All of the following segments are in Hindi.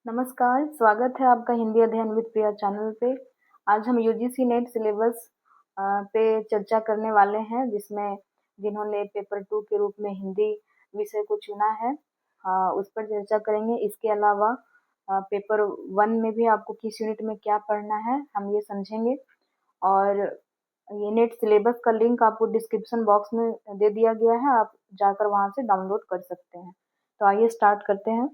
नमस्कार, स्वागत है आपका हिंदी अध्ययन विद प्रिया चैनल पे। आज हम यूजीसी नेट सिलेबस पे चर्चा करने वाले हैं, जिसमें जिन्होंने पेपर 2 के रूप में हिंदी विषय को चुना है उस पर चर्चा करेंगे। इसके अलावा पेपर 1 में भी आपको किस यूनिट में क्या पढ़ना है हम ये समझेंगे। और ये नेट सिलेबस का लिंक आपको डिस्क्रिप्शन बॉक्स में दे दिया गया है, आप जाकर वहाँ से डाउनलोड कर सकते हैं। तो आइए स्टार्ट करते हैं।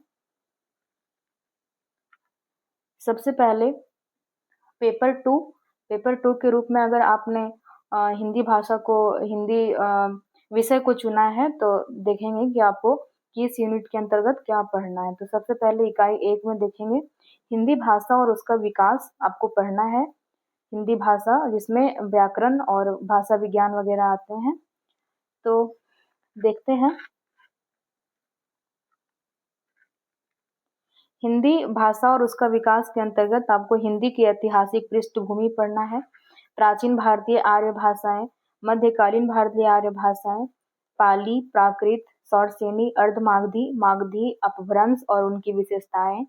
सबसे पहले पेपर टू के रूप में अगर आपने हिंदी भाषा को हिंदी विषय को चुना है तो देखेंगे कि आपको किस यूनिट के अंतर्गत क्या पढ़ना है। तो सबसे पहले इकाई 1 में देखेंगे हिंदी भाषा और उसका विकास आपको पढ़ना है। हिंदी भाषा जिसमें व्याकरण और भाषा विज्ञान वगैरह आते हैं। तो देखते हैं। हिंदी भाषा और उसका विकास के अंतर्गत आपको हिंदी की ऐतिहासिक पृष्ठभूमि पढ़ना है। प्राचीन भारतीय आर्य भाषाएं, मध्यकालीन भारतीय आर्य भाषाएं, पाली, प्राकृत, सौरसेनी, अर्धमागधी, मागधी, अपभ्रंश और उनकी विशेषताएं,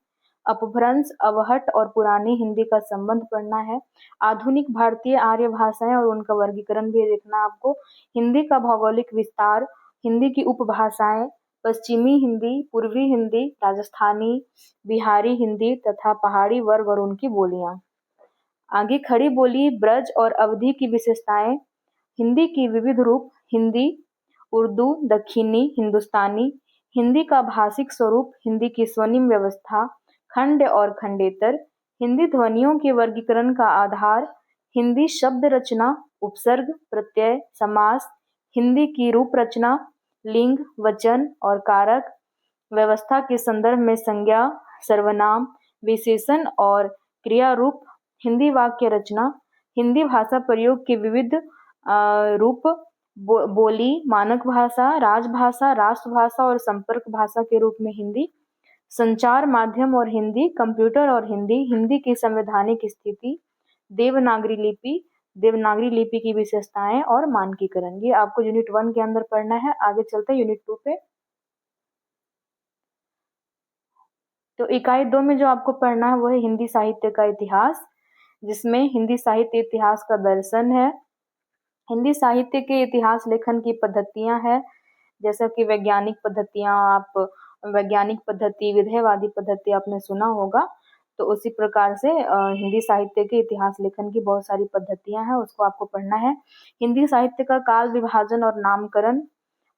अपभ्रंश, अवहट और पुरानी हिंदी का संबंध पढ़ना है। आधुनिक भारतीय आर्य भाषाएं और उनका वर्गीकरण भी देखना आपको। हिंदी का भौगोलिक विस्तार, हिंदी की उपभाषाएं, पश्चिमी हिंदी, पूर्वी हिंदी, राजस्थानी, बिहारी हिंदी तथा पहाड़ी वर्ग और उनकी बोलियां। आगे खड़ी बोली, ब्रज और अवधी की विशेषताएं, हिंदी की विविध रूप, हिंदी, उर्दू, दक्षिणी, हिंदुस्तानी, हिंदी का भाषिक स्वरूप, हिंदी की स्वनिम व्यवस्था, खंड और खंडेतर, हिंदी ध्वनियों के वर्गीकरण का आधार, हिंदी शब्द रचना, उपसर्ग, प्रत्यय, समास, हिंदी की रूप रचना, लिंग, वचन और कारक व्यवस्था के संदर्भ में संज्ञा, सर्वनाम, विशेषण और क्रिया रूप, हिंदी वाक्य रचना, हिंदी भाषा प्रयोग के विविध रूप, बोली, मानक भाषा, राजभाषा, राष्ट्रभाषा और संपर्क भाषा के रूप में हिंदी, संचार माध्यम और हिंदी, कंप्यूटर और हिंदी, हिंदी की संवैधानिक स्थिति, देवनागरी लिपि की विशेषताएं और मानकीकरण। ये आपको यूनिट 1 के अंदर पढ़ना है। आगे चलते हैं यूनिट 2 पे। तो इकाई 2 में जो आपको पढ़ना है वो है हिंदी साहित्य का इतिहास, जिसमें हिंदी साहित्य इतिहास का दर्शन है। हिंदी साहित्य के इतिहास लेखन की पद्धतियां हैं, जैसा कि वैज्ञानिक पद्धतियां, आप वैज्ञानिक पद्धति, विधेयवादी पद्धति आपने सुना होगा। तो उसी प्रकार से हिंदी साहित्य के इतिहास लेखन की बहुत सारी पद्धतियां हैं, उसको आपको पढ़ना है। हिंदी साहित्य का काल विभाजन और नामकरण,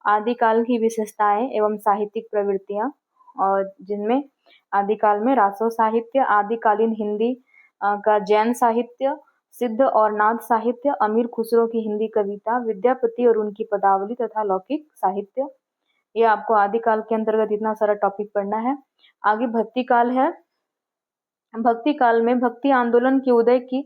आदिकाल की विशेषताएं एवं साहित्यिक प्रवृत्तियां, और जिनमें आदिकाल में रासो साहित्य, आदिकालीन हिंदी का जैन साहित्य, सिद्ध और नाद साहित्य, अमीर खुसरो की हिंदी कविता, विद्यापति और उनकी पदावली तथा लौकिक साहित्य। ये आपको आदिकाल के अंतर्गत इतना सारा टॉपिक पढ़ना है। आगे भक्ति काल है। भक्ति काल में भक्ति आंदोलन के उदय की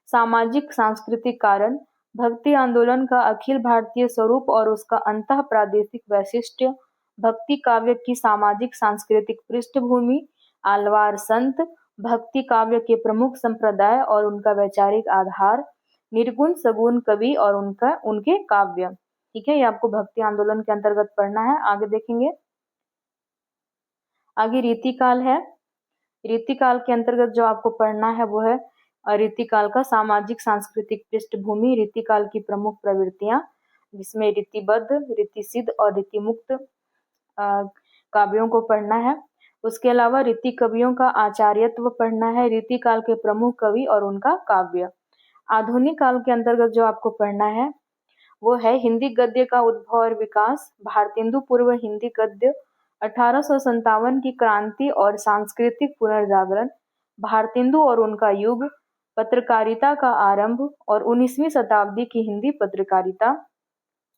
सामाजिक सांस्कृतिक कारण, भक्ति आंदोलन का अखिल भारतीय स्वरूप और उसका अंतः प्रादेशिक वैशिष्ट्य, भक्ति काव्य की सामाजिक सांस्कृतिक पृष्ठभूमि, आलवार संत, भक्ति काव्य के प्रमुख संप्रदाय और उनका वैचारिक आधार, निर्गुण सगुण कवि और उनके काव्य। ठीक है, ये आपको भक्ति आंदोलन के अंतर्गत पढ़ना है। आगे देखेंगे। आगे रीतिकाल है। रीतिकाल के अंतर्गत जो आपको पढ़ना है वो है रीतिकाल का सामाजिक सांस्कृतिक पृष्ठभूमि, रीतिकाल की प्रमुख प्रवृत्तियां, जिसमें रीतिबद्ध, रीतिसिद्ध और रीतिमुक्त काव्यों को पढ़ना है। उसके अलावा रीति कवियों का आचार्यत्व पढ़ना है, रीतिकाल के प्रमुख कवि और उनका काव्य। आधुनिक काल के अंतर्गत जो आपको पढ़ना है वो है हिंदी गद्य का उद्भव और विकास, भारतेंदु पूर्व हिंदी गद्य, 1857 की क्रांति और सांस्कृतिक पुनर्जागरण, भारतेंदु और उनका युग, पत्रकारिता का आरंभ और 19वीं शताब्दी की हिंदी पत्रकारिता,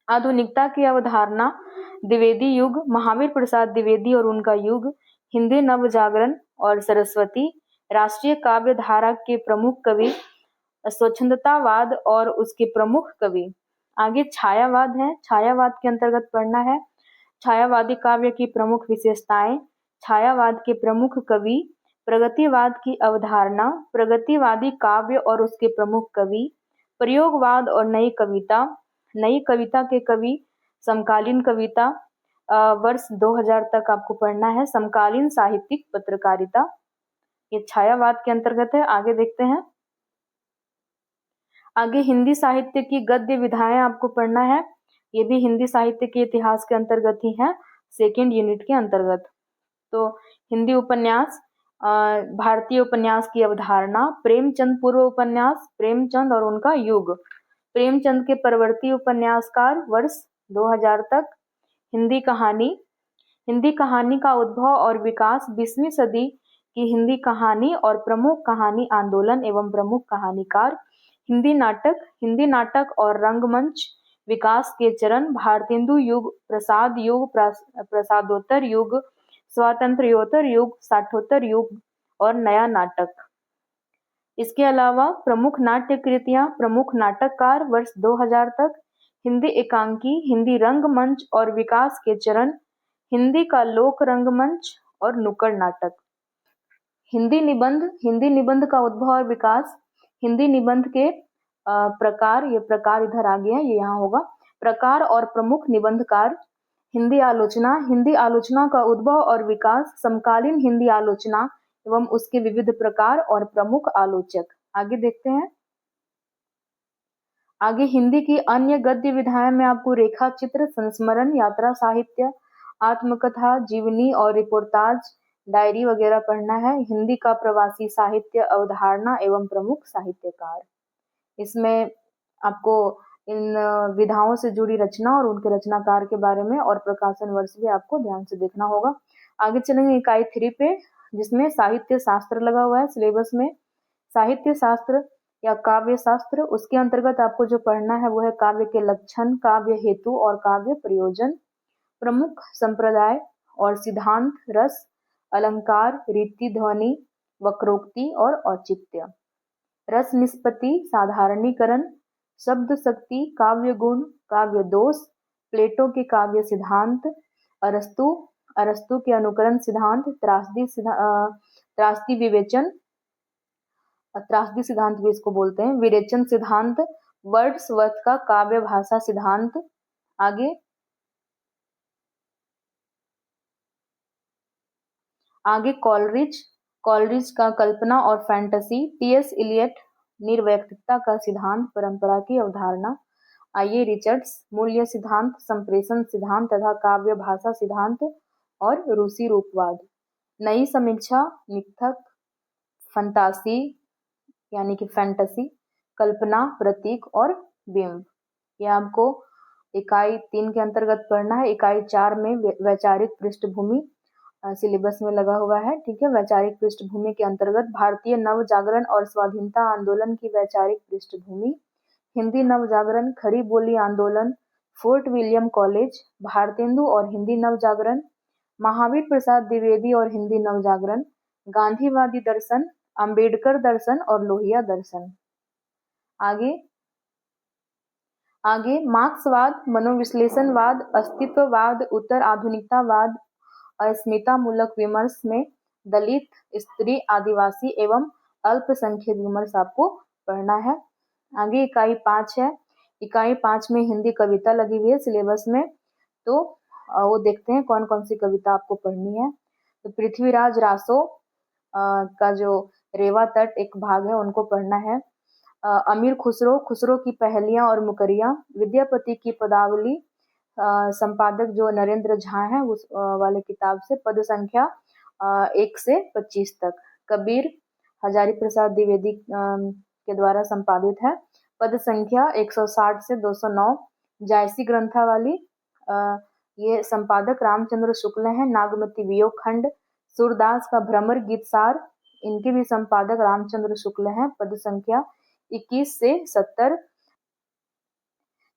आधुनिकता की अवधारणा, द्विवेदी युग, महावीर प्रसाद द्विवेदी और उनका युग, हिंदी नवजागरण और सरस्वती, राष्ट्रीय काव्य धारा के प्रमुख कवि, स्वच्छंदतावाद और उसके प्रमुख कवि। आगे छायावाद है। छायावाद के अंतर्गत पढ़ना है छायावादी काव्य की प्रमुख विशेषताएं, छायावाद के प्रमुख कवि, प्रगतिवाद की अवधारणा, प्रगतिवादी काव्य और उसके प्रमुख कवि, प्रयोगवाद और नई कविता, नई कविता के कवि, समकालीन कविता, वर्ष 2000 तक आपको पढ़ना है, समकालीन साहित्यिक पत्रकारिता। ये छायावाद के अंतर्गत है। आगे देखते हैं। आगे हिंदी साहित्य की गद्य विधाएं आपको पढ़ना है। ये भी हिंदी साहित्य के इतिहास के अंतर्गत ही है, सेकेंड यूनिट के अंतर्गत। तो हिंदी उपन्यास, भारतीय उपन्यास की अवधारणा, प्रेमचंद पूर्व उपन्यास, प्रेमचंद और उनका युग, प्रेमचंद के परवर्ती उपन्यासकार वर्ष 2000 तक। हिंदी कहानी, हिंदी कहानी का उद्भव और विकास 20वीं सदी की हिंदी कहानी और प्रमुख कहानी आंदोलन एवं प्रमुख कहानीकार। हिंदी नाटक और रंगमंच विकास के चरण, भारतेंदु युग, प्रसाद युग, प्रसादोत्तर युग, स्वातंत्र्योत्तर युग, साठोत्तर युग और नया नाटक। इसके अलावा प्रमुख नाट्य कृतियां, प्रमुख नाटककार वर्ष 2000 तक। हिंदी एकांकी, हिंदी रंगमंच और विकास के चरण, हिंदी का लोक रंगमंच और नुक्कड़ नाटक। हिंदी निबंध का उद्भव और विकास, हिंदी निबंध के प्रकार, ये प्रकार इधर आ गया, ये यहाँ होगा। प्रकार और प्रमुख निबंधकार। हिंदी आलोचना का उद्भव और विकास, समकालीन हिंदी आलोचना एवं उसके विविध प्रकार और प्रमुख आलोचक। आगे देखते हैं। आगे हिंदी की अन्य गद्य विधाएं में आपको रेखा चित्र, संस्मरण, यात्रा साहित्य, आत्मकथा, जीवनी और रिपोर्टाज, डायरी वगैरह पढ़ना है। हिंदी का प्रवासी साहित्य, अवधारणा एवं प्रमुख साहित्यकार। इसमें आपको इन विधाओं से जुड़ी रचना और उनके रचनाकार के बारे में और प्रकाशन वर्ष भी आपको ध्यान से देखना होगा। आगे चलेंगे इकाई 3 पे, जिसमें साहित्य शास्त्र लगा हुआ है सिलेबस में। साहित्य शास्त्र या काव्य शास्त्र, उसके अंतर्गत आपको जो पढ़ना है वो है काव्य के लक्षण, काव्य हेतु और काव्य प्रयोजन, प्रमुख संप्रदाय और सिद्धांत, रस, अलंकार, रीति, ध्वनि, वक्रोक्ति और औचित्य, रस निष्पत्ति, साधारणीकरण, शब्द शक्ति, काव्य गुण, काव्य दोष, प्लेटो के काव्य सिद्धांत, अरस्तु के अनुकरण सिद्धांत, त्रासदी विवेचन, त्रासदी सिद्धांत भी इसको बोलते हैं, विरेचन सिद्धांत, वर्ड्सवर्थ का काव्य भाषा सिद्धांत। आगे कॉलरिज का कल्पना और फैंटेसी, टी.एस. इलियट निर्वैयक्तिकता का सिद्धांत, परंपरा की अवधारणा, आई.ए. रिचर्ड्स मूल्य सिद्धांत, संप्रेषण सिद्धांत तथा काव्य भाषा सिद्धांत और रूसी रूपवाद। नई समीक्षा, मिथक, फंतासी यानी कि फैंटेसी, कल्पना, प्रतीक और बिंब। यह आपको इकाई 3 के अंतर्गत पढ़ना है। इकाई 4 में वैचारिक पृष्ठभूमि सिलेबस में लगा हुआ है, ठीक है। वैचारिक पृष्ठभूमि के अंतर्गत भारतीय नव जागरण और स्वाधीनता आंदोलन की वैचारिक पृष्ठभूमि, हिंदी नव जागरण, खड़ी बोली आंदोलन, फोर्ट विलियम कॉलेज, भारतेंदु और हिंदी नव जागरण, महावीर प्रसाद द्विवेदी और हिंदी नव जागरण, गांधीवादी दर्शन, अंबेडकर दर्शन और लोहिया दर्शन। आगे मार्क्सवाद, मनोविश्लेषणवाद, अस्तित्ववाद, उत्तर आधुनिकतावाद, अस्मितामूलक विमर्श में दलित, स्त्री, आदिवासी एवं अल्पसंख्यक विमर्श आपको पढ़ना है। आगे इकाई 5 है। इकाई 5 में हिंदी कविता लगी हुई है सिलेबस में, तो वो देखते हैं कौन कौन सी कविता आपको पढ़नी है। तो पृथ्वीराज रासो का जो रेवा तट एक भाग है उनको पढ़ना है। अमीर खुसरो की पहेलियां और मुकरियां, विद्यापति की पदावली, संपादक जो नरेंद्र झा हैं उस वाले किताब से, पद संख्या 1 से 25 तक। कबीर हजारी प्रसाद द्विवेदी के द्वारा संपादित है, पद संख्या 160 से 209। जायसी ग्रंथावली, ये संपादक रामचंद्र शुक्ल हैं। नागमती वियोग खंड, सूरदास का भ्रमर गीतसार, इनके भी संपादक रामचंद्र शुक्ल हैं, पद संख्या 21 से 70।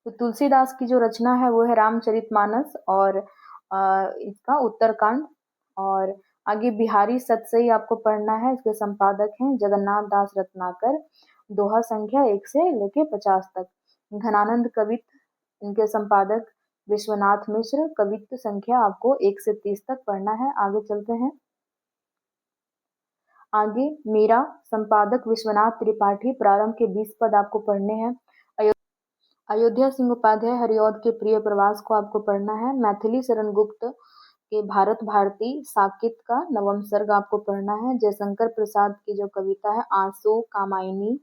तो तुलसीदास की जो रचना है वो है रामचरितमानस और इसका उत्तरकांड। और आगे बिहारी सतसई आपको पढ़ना है, इसके संपादक हैं जगन्नाथ दास रत्नाकर, दोहा संख्या 1 से लेके 50 तक। घनानंद कवित्त, इनके संपादक विश्वनाथ मिश्र, कवित्त संख्या आपको 1 से 30 तक पढ़ना है। आगे चलते हैं। आगे मीरा, संपादक विश्वनाथ त्रिपाठी, प्रारंभ के 20 पद आपको पढ़ने हैं। अयोध्या सिंह उपाध्याय, हरिऔध के प्रिय प्रवास को आपको पढ़ना है। मैथिली शरण गुप्त कि भारत भारती साकेत का नवम सर्ग आपको पढ़ना है। जयशंकर प्रसाद की जो कविता है आंसू कामायनी,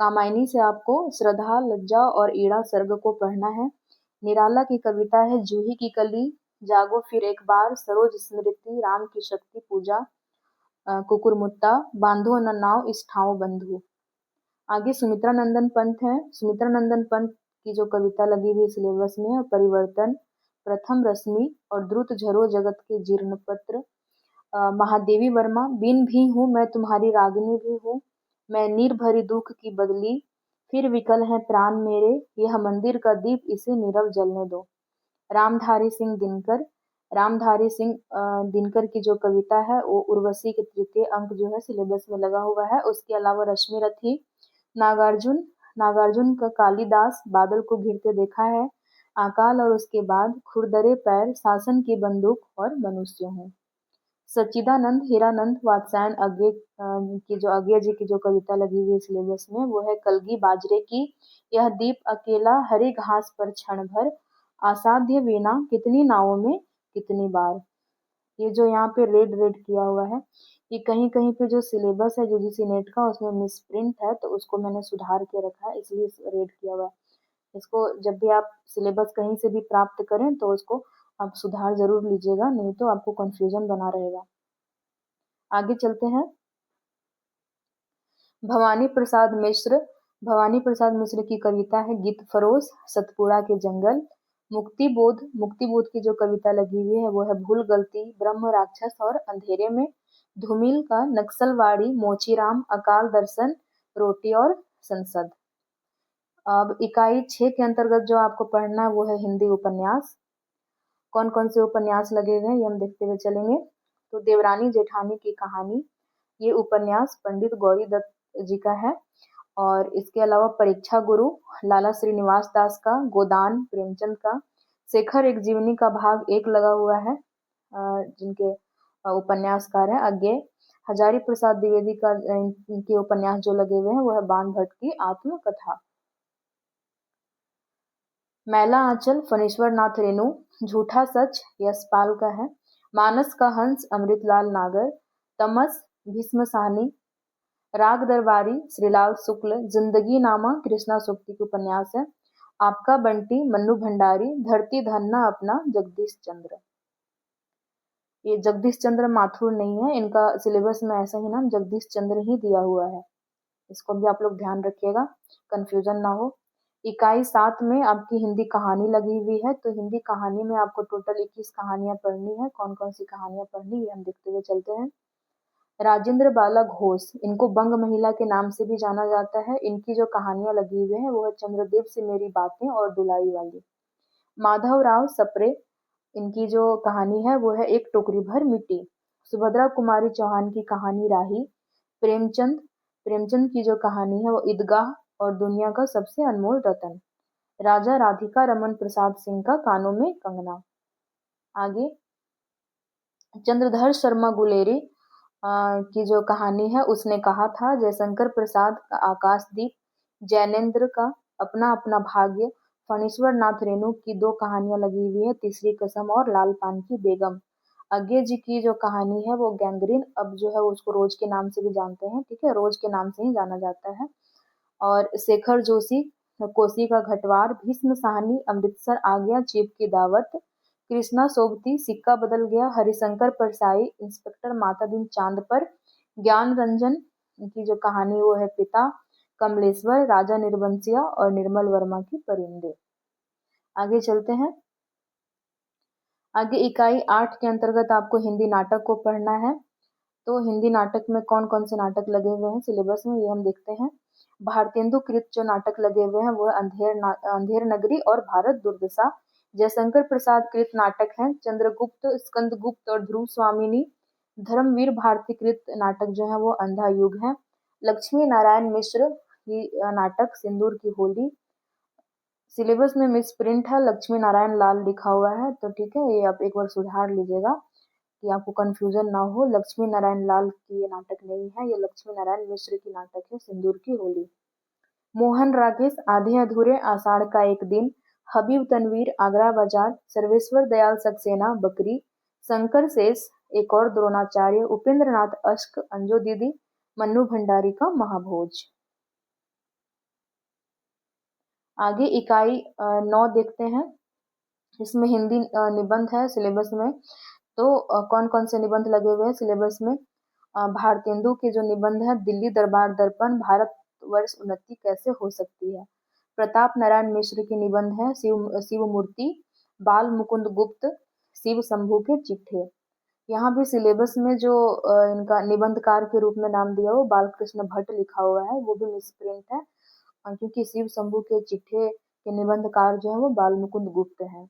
कामायनी से आपको श्रद्धा लज्जा और ईड़ा सर्ग को पढ़ना है। निराला की कविता है जूही की कली, जागो फिर एक बार, सरोज स्मृति, राम की शक्ति पूजा, कुकुरमुत्ता, बांधो न नाव इस ठाव बंधु। आगे सुमित्रा नंदन पंत है। सुमित्रा नंदन पंत की जो कविता लगी हुई सिलेबस में है, परिवर्तन, प्रथम रश्मि और द्रुत झरो जगत के जीर्ण पत्र। महादेवी वर्मा, बिन भी हूँ मैं तुम्हारी रागिनी भी हूँ, मैं नीर भरी दुख की बदली, फिर विकल है प्राण मेरे, यह मंदिर का दीप इसे नीरव जलने दो। रामधारी सिंह दिनकर, रामधारी सिंह दिनकर की जो कविता है वो उर्वशी के तृतीय अंक जो है सिलेबस में लगा हुआ है। उसके अलावा रश्मि रथी, नागार्जुन, नागार्जुन का कालिदास, बादल को घिरते देखा है, अकाल और उसके बाद, खुरदरे पैर, शासन की बंदूक और मनुष्य हूँ। सच्चिदानंद हीरानंद वात्स्यायन अज्ञे की जो अज्ञे जी की जो कविता लगी हुई है सिलेबस में वो है कलगी बाजरे की, यह दीप अकेला हरी घास पर क्षण भर, असाध्य वीणा कितनी नावों में कितनी बार। ये जो यहाँ पे रेड रेड किया हुआ है ये कहीं कहीं पे जो सिलेबस है यूजीसी नेट का उसमें मिसप्रिंट है तो उसको मैंने सुधार के रखा है इसलिए रेड किया हुआ है। इसको जब भी आप सिलेबस कहीं से भी प्राप्त करें तो उसको आप सुधार जरूर लीजिएगा, नहीं तो आपको कंफ्यूजन बना रहेगा। आगे चलते हैं। भवानी प्रसाद मिश्र, भवानी प्रसाद मिश्र की कविता है गीत फरोश, सतपुड़ा के जंगल। मुक्ति बोध, मुक्ति बोध की जो कविता लगी हुई है वो है भूल गलती, ब्रह्म राक्षस और अंधेरे में। धूमिल का नक्सलवाड़ी, मोचीराम, अकाल दर्शन, रोटी और संसद। अब इकाई 6 के अंतर्गत जो आपको पढ़ना है वो है हिंदी उपन्यास। कौन कौन से उपन्यास लगे हुए हैं ये हम देखते हुए चलेंगे। तो देवरानी जेठानी की कहानी, ये उपन्यास पंडित गौरी दत्त जी का है। और इसके अलावा परीक्षा गुरु लाला श्रीनिवास दास का, गोदान प्रेमचंद का, शेखर एक जीवनी का भाग 1 लगा हुआ है जिनके उपन्यासकार हैं अज्ञे। हजारी प्रसाद द्विवेदी का इनके उपन्यास जो लगे हुए हैं वो है बाण भट्ट की आत्मकथा। मैला आंचल फणीश्वर नाथ रेणु, झूठा सच यशपाल का है। मानस का हंस अमृतलाल नागर, तमस भीष्म साहनी, राग दरबारी श्रीलाल शुक्ल, जिंदगी नामा कृष्णा सुक्ति की उपन्यास है। आपका बंटी मन्नू भंडारी, धरती धन्ना अपना जगदीश चंद्र। ये जगदीश चंद्र माथुर नहीं है, इनका सिलेबस में ऐसा ही नाम जगदीश चंद्र ही दिया हुआ है, इसको भी आप लोग ध्यान रखिएगा, कंफ्यूजन ना हो। इकाई 7 में आपकी हिंदी कहानी लगी हुई है, तो हिंदी कहानी में आपको टोटल 21 कहानियां पढ़नी है। कौन कौन सी कहानियां पढ़नी है हम देखते हुए चलते हैं। राजेंद्र बाला घोष, इनको बंग महिला के नाम से भी जाना जाता है। इनकी जो कहानियां लगी हुई है वो है चंद्रदेव से मेरी बातें और दुलाई वाली। माधव राव सप्रे, इनकी जो कहानी है वो है एक टोकरी भर मिट्टी। सुभद्रा कुमारी चौहान की कहानी राही। प्रेमचंद, प्रेमचंद की जो कहानी है वो ईदगाह और दुनिया का सबसे अनमोल रतन। राजा राधिका रमन प्रसाद सिंह का कानों में कंगना। आगे चंद्रधर शर्मा गुलेरी की जो कहानी है उसने कहा था। जयशंकर प्रसाद का आकाशदीप, जैनेन्द्र का अपना अपना भाग्य, फणीश्वर नाथ रेणु की 2 कहानियां लगी हुई है, तीसरी कसम और लाल पान की बेगम। अज्ञे जी की जो कहानी है वो गैंग्रीन, अब जो है उसको रोज के नाम से भी जानते हैं, ठीक है, रोज के नाम से ही जाना जाता है। और शेखर जोशी, कोसी का घटवार, भीष्म साहनी, अमृतसर आ गया, चीफ की दावत, कृष्णा सोबती, सिक्का बदल गया, हरिशंकर परसाई, इंस्पेक्टर माता दिन चांद पर, ज्ञान रंजन की जो कहानी वो है पिता, कमलेश्वर, राजा निर्बंसिया और निर्मल वर्मा की परिंदे। आगे चलते हैं। आगे इकाई 8 के अंतर्गत आपको हिंदी नाटक को पढ़ना है। तो हिंदी नाटक में कौन कौन से नाटक लगे हुए हैं सिलेबस में ये हम देखते हैं। भारतेंदु कृत जो नाटक लगे हुए हैं वो है अंधेर नगरी और भारत दुर्दशा। जयशंकर प्रसाद कृत नाटक है चंद्रगुप्त, स्कंदगुप्त और ध्रुव स्वामिनी। धर्मवीर भारती कृत नाटक जो है वो अंधा युग है। लक्ष्मी नारायण मिश्र की नाटक सिंदूर की होली। सिलेबस में मिस प्रिंट है, लक्ष्मी नारायण लाल लिखा हुआ है, तो ठीक है ये आप एक बार सुधार लीजिएगा कि आपको कंफ्यूजन ना हो। लक्ष्मी नारायण लाल की ये नाटक नहीं है, ये लक्ष्मी नारायण मिश्र की नाटक है सिंदूर की होली। मोहन राकेश आधे अधूरे, आषाढ़ का एक दिन, हबीब तनवीर, आगरा बाजार, सर्वेश्वर दयाल सक्सेना, बकरी, शंकर शेष, एक और द्रोणाचार्य, उपेंद्र नाथ अश्क, अंजू दीदी, मन्नू भंडारी का महाभोज। आगे इकाई 9 देखते हैं। इसमें हिंदी निबंध है सिलेबस में। तो कौन कौन से निबंध लगे हुए हैं सिलेबस में? भारतेंदु के जो निबंध है, दिल्ली दरबार दर्पण, भारतवर्ष उन्नति कैसे हो सकती है। प्रताप नारायण मिश्र के निबंध है, शिव मूर्ति, बाल मुकुंद गुप्त, शिव शंभू के चिट्ठे। यहाँ भी सिलेबस में जो इनका निबंधकार के रूप में नाम दिया वो बालकृष्ण भट्ट लिखा हुआ है, वो भी मिसप्रिंट है, क्योंकि शिव शंभू के चिट्ठे के निबंधकार जो है वो बाल मुकुंद गुप्त है।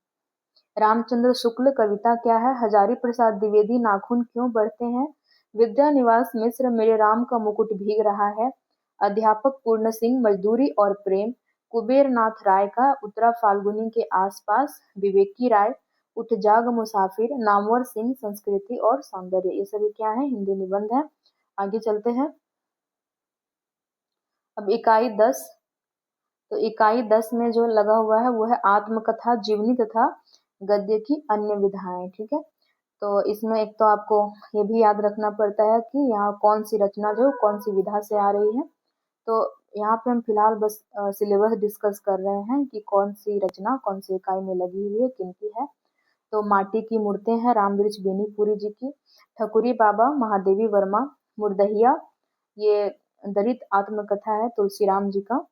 रामचंद्र शुक्ल कविता क्या है? हजारी प्रसाद द्विवेदी, नाखून क्यों बढ़ते हैं। विद्या निवास मिश्र, मेरे राम का मुकुट भीग रहा है। अध्यापक पूर्ण सिंह, मजदूरी और प्रेम। कुबेर नाथ राय का उत्तरा फाल्गुनी के आसपास। विवेकी राय, उठ जाग मुसाफिर। नामवर सिंह, संस्कृति और सौंदर्य। ये सभी क्या है? हिंदी निबंध है। आगे चलते हैं। अब इकाई 10। तो इकाई 10 में जो लगा हुआ है वो है आत्मकथा, जीवनी तथा गद्य की अन्य विधाएं। ठीक है, तो इसमें एक तो आपको ये भी याद रखना पड़ता है कि यहाँ कौन सी रचना जो कौन सी विधा से आ रही है। तो यहाँ पे हम फिलहाल बस सिलेबस डिस्कस कर रहे हैं कि कौन सी रचना कौन सी इकाई में लगी हुई है, किनकी है। तो माटी की मूर्तें हैं, रामवृक्ष बेनीपुरी जी की। ठकुरी बाबा, महादेवी वर्मा। मुर्दहिया, ये दलित आत्मकथा है तुलसीराम जी का।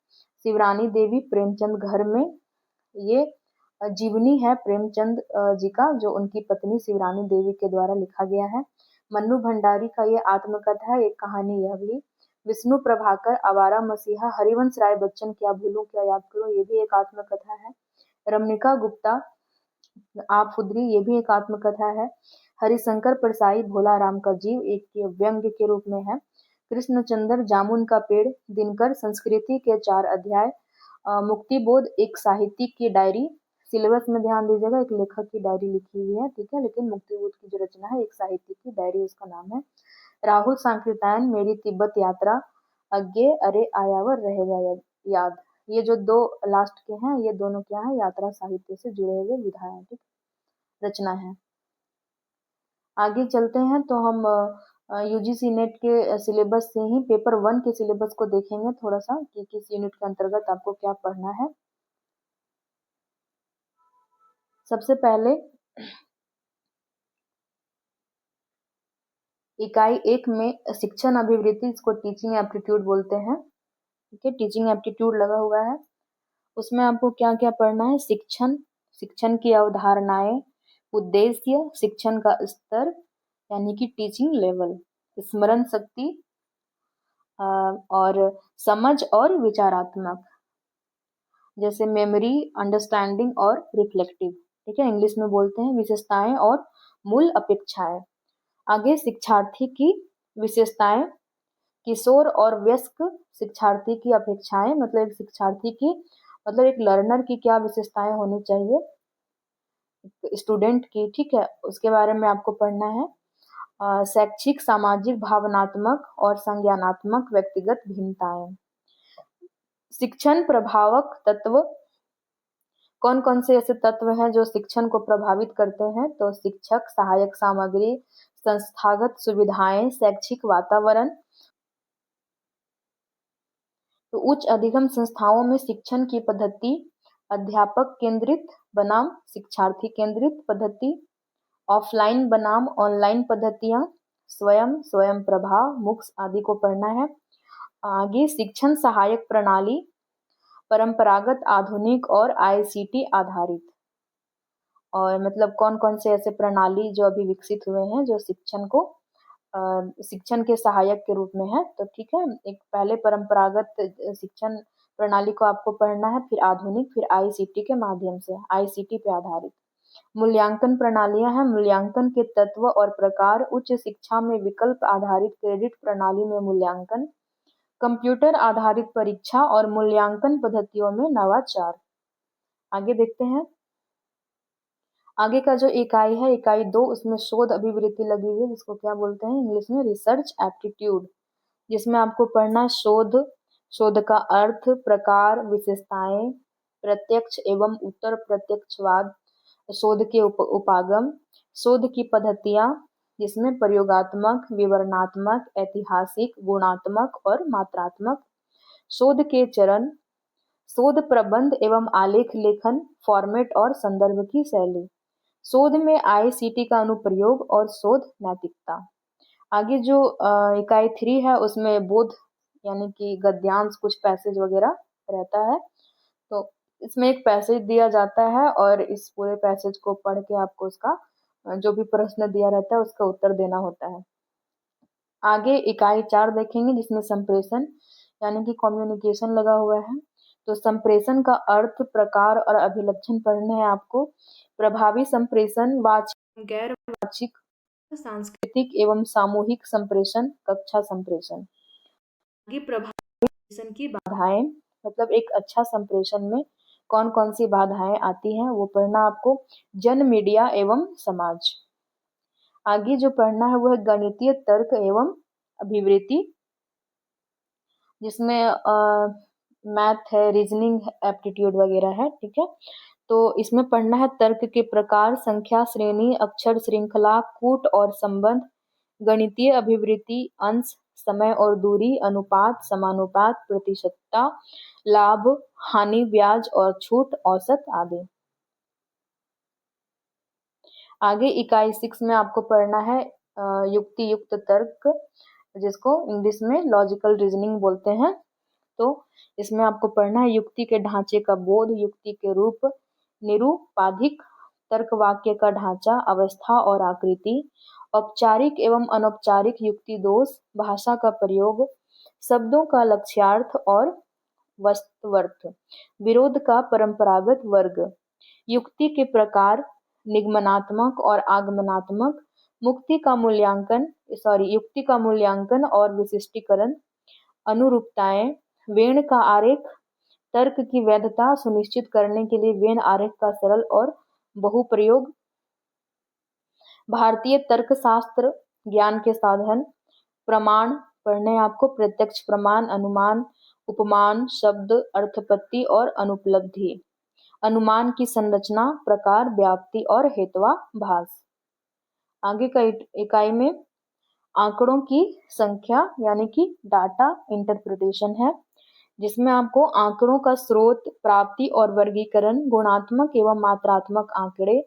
शिवरानी देवी, प्रेमचंद घर में, ये जीवनी है प्रेमचंद जी का, जो उनकी पत्नी शिवरानी देवी के द्वारा लिखा गया है। मन्नू भंडारी का ये आत्मकथा है, एक कहानी यह भी। विष्णु प्रभाकर, आवारा मसीहा। हरिवंश राय बच्चन, क्या भूलूं क्या याद करूं, ये भी एक आत्मकथा है। रमनिका गुप्ता, आप फुदरी, ये भी एक आत्मकथा है। हरिशंकर परसाई, भोला राम का जीव, एक व्यंग के रूप में है। कृष्णचंद्र, जामुन का पेड़। दिनकर, संस्कृति के 4 अध्याय। मुक्तिबोध, एक साहित्यिक की डायरी। सिलेबस में ध्यान दीजिएगा, एक लेखक की डायरी लिखी हुई है, ठीक है, लेकिन मुक्तिबोध की जो रचना है एक साहित्यिक की डायरी उसका नाम है। राहुल सांकृत्यायन, मेरी तिब्बत यात्रा। अज्ञे, अरे आयावर रहेगा याद। ये जो 2 लास्ट के हैं ये दोनों क्या है? यात्रा साहित्य से जुड़े हुए विधा है, ठीक, रचना है। आगे चलते हैं तो हम यूजीसी नेट के सिलेबस से ही पेपर 1 के सिलेबस को देखेंगे थोड़ा सा कि किस यूनिट के अंतर्गत आपको क्या पढ़ना है। सबसे पहले इकाई 1 में शिक्षण अभिवृत्ति, इसको टीचिंग एप्टीट्यूड बोलते हैं, ठीक है, टीचिंग एप्टीट्यूड लगा हुआ है। उसमें आपको क्या क्या पढ़ना है? शिक्षण, शिक्षण की अवधारणाएं, उद्देश्य, शिक्षण का स्तर यानी कि टीचिंग लेवल, स्मरण शक्ति और समझ और विचारात्मक, जैसे मेमोरी, अंडरस्टैंडिंग और रिफ्लेक्टिव, ठीक है, इंग्लिश में बोलते हैं। विशेषताएं और मूल अपेक्षाएं। आगे शिक्षार्थी की विशेषताएं, किशोर और वयस्क शिक्षार्थी की अपेक्षाएं, मतलब एक शिक्षार्थी की, मतलब एक लर्नर की क्या विशेषताएं होनी चाहिए स्टूडेंट की, ठीक है, उसके बारे में आपको पढ़ना है। शैक्षिक, सामाजिक, भावनात्मक और संज्ञानात्मक व्यक्तिगत भिन्नताएं। शिक्षण प्रभावक तत्व, कौन कौन से ऐसे तत्व हैं जो शिक्षण को प्रभावित करते हैं? तो शिक्षक, सहायक सामग्री, संस्थागत सुविधाएं, शैक्षिक वातावरण। तो उच्च अधिगम संस्थाओं में शिक्षण की पद्धति अध्यापक केंद्रित बनाम शिक्षार्थी केंद्रित पद्धति, ऑफलाइन बनाम ऑनलाइन पद्धतियां, स्वयं, स्वयं प्रभा, मुक्स आदि को पढ़ना है। आगे शिक्षण सहायक प्रणाली, परंपरागत, आधुनिक और आईसीटी आधारित। और मतलब कौन कौन से ऐसे प्रणाली जो अभी विकसित हुए हैं जो शिक्षण को शिक्षण के सहायक के रूप में है। तो ठीक है, एक पहले परंपरागत शिक्षण प्रणाली को आपको पढ़ना है, फिर आधुनिक, फिर आईसीटी के माध्यम से, आईसीटी पे आधारित। मूल्यांकन प्रणालियां हैं, मूल्यांकन के तत्व और प्रकार, उच्च शिक्षा में विकल्प आधारित क्रेडिट प्रणाली में मूल्यांकन, कंप्यूटर आधारित परीक्षा और मूल्यांकन पद्धतियों में नवाचार। आगे देखते हैं। आगे का जो इकाई है इकाई 2, उसमें शोध अभिवृत्ति लगी हुई है, जिसको क्या बोलते हैं इंग्लिश में? रिसर्च एप्टीट्यूड, जिसमें आपको पढ़ना शोध, शोध का अर्थ, प्रकार, विशेषताएं, प्रत्यक्ष एवं उत्तर प्रत्यक्षवाद, शोध के उपागम, शोध की पद्धतियां, जिसमें प्रयोगात्मक, विवरणात्मक, ऐतिहासिक, गुणात्मक और मात्रात्मक। शोध के चरण, शोध प्रबंध एवं आलेख लेखन, फॉर्मेट और संदर्भ की शैली। शोध में आईसीटी का अनुप्रयोग और शोध नैतिकता। आगे जो इकाई 3 है उसमें बोध यानी कि गद्यांश, कुछ पैसेज वगैरह रहता है। तो इसमें एक पैसेज दिया जाता है और इस पूरे पैसेज को पढ़ के आपको उसका जो भी प्रश्न दिया रहता है उसका उत्तर देना होता है। आगे इकाई 4 देखेंगे जिसमें संप्रेषण यानी कि कम्युनिकेशन लगा हुआ है। तो संप्रेषण का अर्थ, प्रकार और अभिलक्षण पढ़ने हैं आपको। प्रभावी संप्रेषण, वाचिक, गैर वाचिक, सांस्कृतिक एवं सामूहिक संप्रेषण, कक्षा संप्रेषण। आगे प्रभावी संप्रेषण की बाधाएं, मतलब एक अच्छा संप्रेषण में कौन कौन सी बाधाएं आती हैं वो पढ़ना आपको। जन, मीडिया एवं समाज। आगे जो पढ़ना है वो है गणितीय तर्क एवं अभिवृत्ति, जिसमें मैथ है, रीजनिंग, एप्टीट्यूड वगैरह है। ठीक है, तो इसमें पढ़ना है तर्क के प्रकार, संख्या श्रेणी, अक्षर श्रृंखला, कूट और संबंध, गणितीय अभिवृत्ति, अंश, समय और दूरी, अनुपात, समानुपात, प्रतिशतता, लाभ, हानि, ब्याज और छूट, औसत आदि। आगे इकाई 6 में आपको पढ़ना है युक्ति युक्त तर्क, जिसको इंग्लिश में लॉजिकल रीजनिंग बोलते हैं। तो इसमें आपको पढ़ना है युक्ति के ढांचे का बोध, युक्ति के रूप, निरूपाधिक, तर्क वाक्य का ढांचा, अवस्था और आकृति, औपचारिक एवं अनौपचारिक युक्ति दोष, भाषा का प्रयोग, शब्दों का लक्ष्यार्थ और वस्तुवर्थ, विरोध का परंपरागत वर्ग, युक्ति के प्रकार, निगमनात्मक और आगमनात्मक, युक्ति का मूल्यांकन और विशिष्टीकरण, अनुरूपताएं, वेन का आरेख, तर्क की वैधता सुनिश्चित करने के लिए वेन आरेख का सरल और बहुप्रयोग, भारतीय तर्कशास्त्र, ज्ञान के साधन, प्रमाण पढ़ने आपको, प्रत्यक्ष प्रमाण, अनुमान, उपमान, शब्द, अर्थपत्ति और अनुपलब्धि, अनुमान की संरचना, प्रकार, व्याप्ति और हेत्वाभास। आगे का इकाई में आंकड़ों की संख्या यानी कि डाटा इंटरप्रिटेशन है, जिसमें आपको आंकड़ों का स्रोत, प्राप्ति और वर्गीकरण, गुणात्मक एवं मात्रात्मक आंकड़े,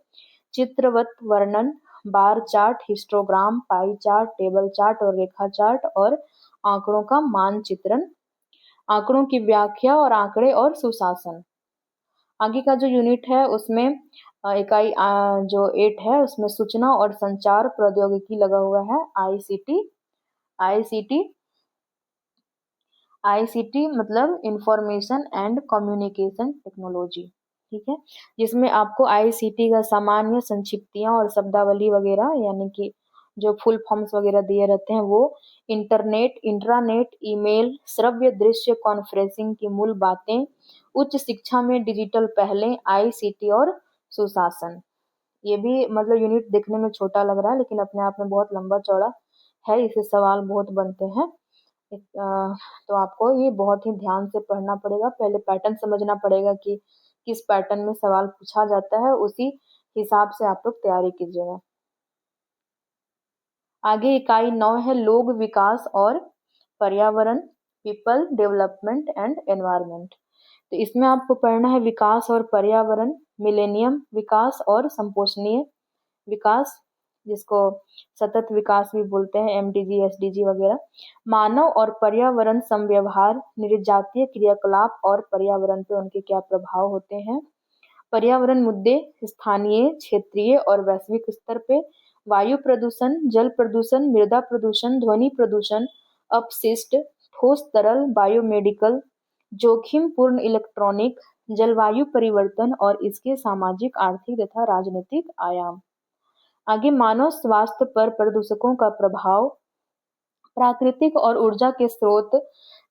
चित्रवत वर्णन, bar chart, histogram, pie chart, table chart और रेखा चार्ट और आंकड़ों का मानचित्रण, आंकड़ों की व्याख्या और आंकड़े और सुशासन। आगे का जो यूनिट है उसमें इकाई जो 8 है उसमें सूचना और संचार प्रौद्योगिकी लगा हुआ है, आईसीटी मतलब इंफॉर्मेशन एंड कम्युनिकेशन टेक्नोलॉजी। ठीक है, जिसमें आपको आईसीटी का सामान्य संक्षिप्तियां और शब्दावली वगैरह यानी कि जो फुल फॉर्म्स वगैरह दिए रहते हैं वो, इंटरनेट, इंट्रानेट, ईमेल, श्रव्य दृश्य कॉन्फ्रेंसिंग की मूल बातें, उच्च शिक्षा में डिजिटल पहलें, आईसीटी और सुशासन। ये भी मतलब यूनिट देखने में छोटा लग रहा है लेकिन अपने आप में बहुत लंबा चौड़ा है, इससे सवाल बहुत बनते हैं। तो आपको ये बहुत ही ध्यान से पढ़ना पड़ेगा, पहले पैटर्न समझना पड़ेगा कि किस पैटर्न में सवाल पूछा जाता है, उसी हिसाब से आप लोग तैयारी कीजिएगा। आगे इकाई 9 है लोग, विकास और पर्यावरण, पीपल, डेवलपमेंट एंड एनवायरनमेंट। तो इसमें आपको पढ़ना है विकास और पर्यावरण, मिलेनियम विकास और संपोषणीय विकास, जिसको सतत विकास भी बोलते हैं, एमडीजी, एसडीजी वगैरह, मानव और पर्यावरण समव्यवहार, निर्जातीय क्रियाकलाप और पर्यावरण पे उनके क्या प्रभाव होते हैं, पर्यावरण मुद्दे स्थानीय, क्षेत्रीय और वैश्विक स्तर पे, वायु प्रदूषण, जल प्रदूषण, मृदा प्रदूषण, ध्वनि प्रदूषण, अपशिष्ट, ठोस तरल, बायोमेडिकल, जोखिम पूर्ण इलेक्ट्रॉनिक, जलवायु परिवर्तन और इसके सामाजिक, आर्थिक तथा राजनीतिक आयाम। आगे मानव स्वास्थ्य पर प्रदूषकों का प्रभाव, प्राकृतिक और ऊर्जा के स्रोत,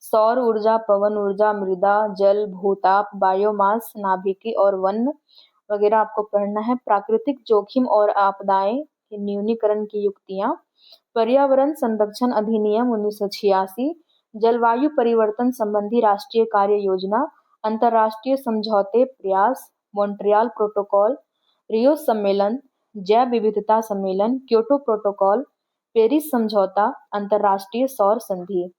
सौर ऊर्जा, पवन ऊर्जा, मृदा, जल, भूताप, बायोमास, नाभिकी और वन वगैरह आपको पढ़ना है। प्राकृतिक जोखिम और आपदाएं के न्यूनीकरण की युक्तियां, पर्यावरण संरक्षण अधिनियम 1986, जलवायु परिवर्तन संबंधी राष्ट्रीय कार्य योजना, अंतर्राष्ट्रीय समझौते प्रयास, मॉन्ट्रियल प्रोटोकॉल, रियो सम्मेलन, जैव विविधता सम्मेलन, क्योटो प्रोटोकॉल, पेरिस समझौता, अंतर्राष्ट्रीय सौर संधि।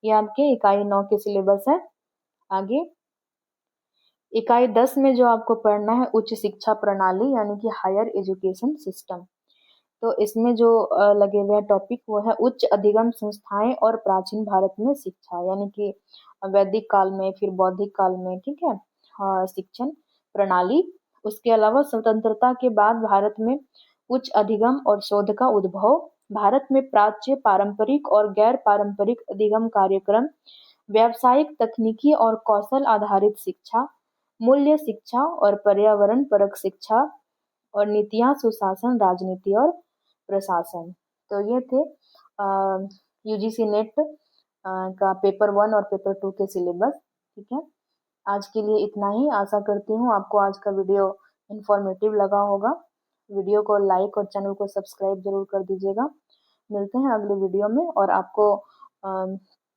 ये आपके इकाई 9 के सिलेबस है। आगे इकाई 10 में जो आपको पढ़ना है उच्च शिक्षा प्रणाली यानी कि हायर एजुकेशन सिस्टम। तो इसमें जो लगे हुए टॉपिक वो है उच्च अधिगम संस्थाएं और प्राचीन भारत में शिक्षा, यानी कि वैदिक काल में फिर बौद्धिक काल में, ठीक है, हाँ, शिक्षण प्रणाली। उसके अलावा स्वतंत्रता के बाद भारत में उच्च अधिगम और शोध का उद्भव, भारत में प्राच्य, पारंपरिक और गैर पारंपरिक अधिगम कार्यक्रम, व्यावसायिक, तकनीकी और कौशल आधारित शिक्षा, मूल्य शिक्षा और पर्यावरण परक शिक्षा, और नीतियां, सुशासन, राजनीति और प्रशासन। तो ये थे यूजीसी नेट का पेपर 1 और पेपर 2 के सिलेबस। ठीक है, आज के लिए इतना ही। आशा करती हूँ आपको आज का वीडियो इंफॉर्मेटिव लगा होगा। वीडियो को लाइक और चैनल को सब्सक्राइब जरूर कर दीजिएगा। मिलते हैं अगले वीडियो में। और आपको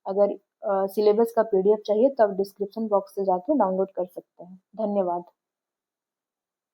अगर सिलेबस का पीडीएफ चाहिए तो आप डिस्क्रिप्शन बॉक्स से जाके डाउनलोड कर सकते हैं। धन्यवाद।